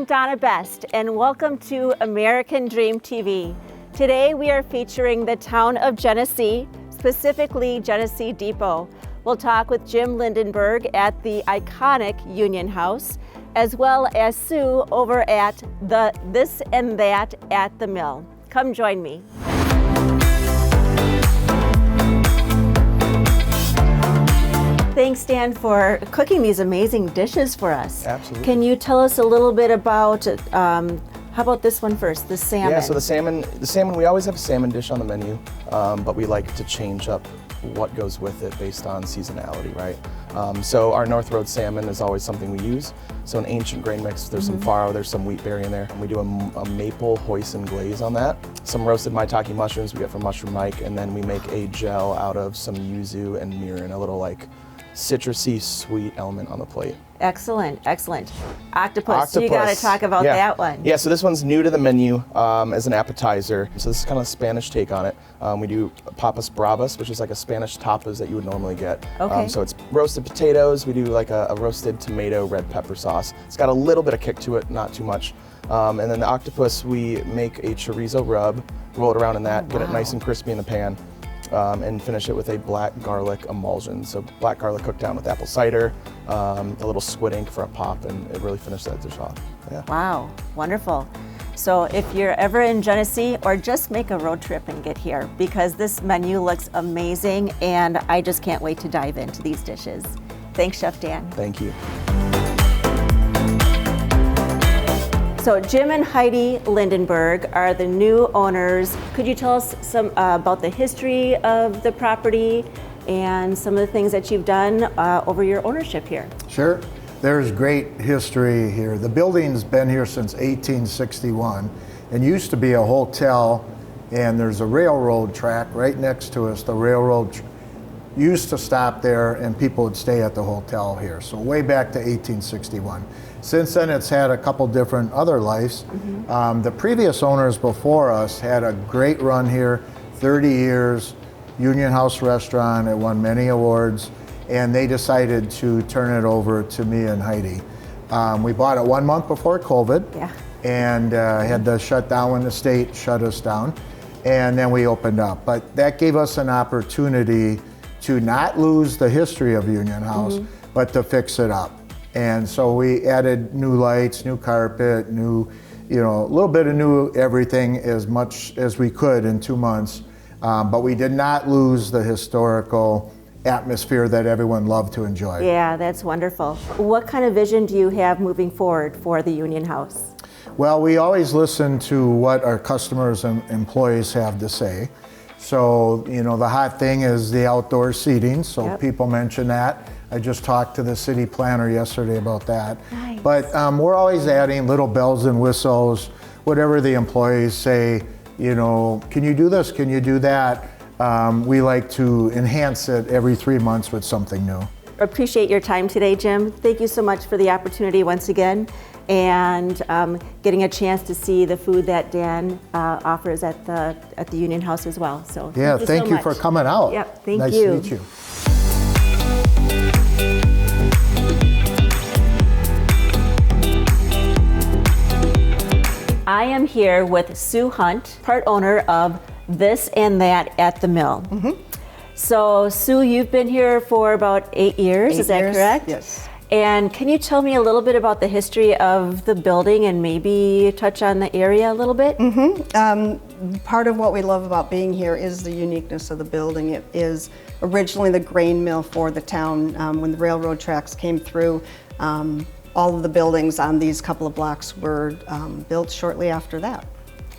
I'm Donna Best, and welcome to American Dream TV. Today we are featuring the town of Genesee, specifically Genesee Depot. We'll talk with Jim Lindenberg at the iconic Union House, as well as Sue over at the This and That at the Mill. Come join me. Thanks, Dan, for cooking these amazing dishes for us. Absolutely. Can you tell us a little bit about, how about this one first, the salmon? Yeah, so the salmon, we always have a salmon dish on the menu, but we like to change up what goes with it based on seasonality, right? So our North Road salmon is always something we use. So an ancient grain mix, there's some farro, there's some wheat berry in there. And we do a maple hoisin glaze on that. Some roasted maitake mushrooms we get from Mushroom Mike, and then we make a gel out of some yuzu and mirin, a little like citrusy sweet element on the plate. Excellent, excellent. Octopus. You got to talk about that one. Yeah, so this one's new to the menu as an appetizer. So this is kind of a Spanish take on it. We do papas bravas, which is like a Spanish tapas that you would normally get. Okay. So it's roasted potatoes. We do like a roasted tomato red pepper sauce. It's got a little bit of kick to it, not too much. And then the octopus, we make a chorizo rub, roll it around in that, get it nice and crispy in the pan. And finish it with a black garlic emulsion. So black garlic cooked down with apple cider, a little squid ink for a pop, and it really finished that dish off. Yeah. Wow, wonderful. So if you're ever in Genesee, or just make a road trip and get here, because this menu looks amazing, and I just can't wait to dive into these dishes. Thanks, Chef Dan. Thank you. So Jim and Heidi Lindenberg are the new owners. Could you tell us some about the history of the property and some of the things that you've done over your ownership here? Sure. There's great history here. The building's been here since 1861 and used to be a hotel, and there's a railroad track right next to us. The railroad used to stop there and people would stay at the hotel here. So way back to 1861. Since then, it's had a couple different other lives. The previous owners before us had a great run here, 30 years, Union House restaurant. It won many awards, and they decided to turn it over to me and Heidi. We bought it 1 month before COVID, and had to shut down when the state shut us down, and then we opened up. But that gave us an opportunity to not lose the history of Union House, but to fix it up. And so we added new lights, new carpet, new, a little bit of new everything, as much as we could in 2 months. But we did not lose the historical atmosphere that everyone loved to enjoy. Yeah, that's wonderful. What kind of vision do you have moving forward for the Union House? Well, we always listen to what our customers and employees have to say. So, the hot thing is the outdoor seating, so people mention that. I just talked to the city planner yesterday about that. Nice. But we're always adding little bells and whistles, whatever the employees say, can you do this, can you do that? We like to enhance it every 3 months with something new. Appreciate your time today, Jim. Thank you so much for the opportunity once again, and getting a chance to see the food that Dan offers at the Union House as well. So thank you for coming out. Yep, thank nice you. to meet you. I am here with Sue Hunt, part owner of This and That at the Mill. So Sue, you've been here for about 8 years, is that correct? Yes. And can you tell me a little bit about the history of the building and maybe touch on the area a little bit? Part of what we love about being here is the uniqueness of the building. It is originally the grain mill for the town. When the railroad tracks came through, all of the buildings on these couple of blocks were built shortly after that.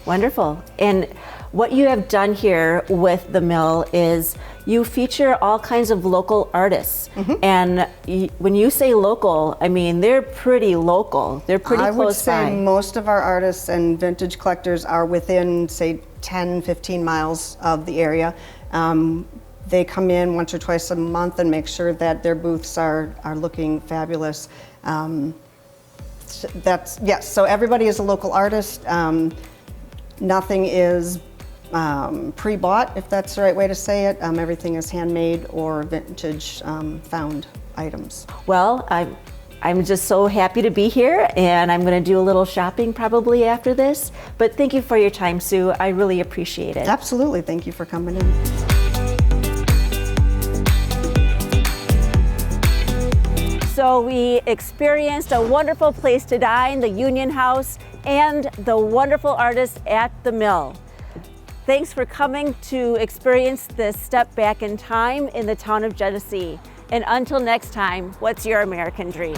Wonderful. And what you have done here with the mill is you feature all kinds of local artists. And when you say local, I mean, they're pretty local. They're pretty close by. I would say most of our artists and vintage collectors are within, say, 10, 15 miles of the area. They come in once or twice a month and make sure that their booths are looking fabulous. So everybody is a local artist. Nothing is pre-bought, if that's the right way to say it. Everything is handmade or vintage found items. Well, I'm just so happy to be here, and I'm going to do a little shopping probably after this. But thank you for your time, Sue. I really appreciate it. Absolutely. Thank you for coming in. So we experienced a wonderful place to dine, the Union House, and the wonderful artists at the Mill. Thanks for coming to experience this step back in time in the town of Genesee. And until next time, what's your American dream?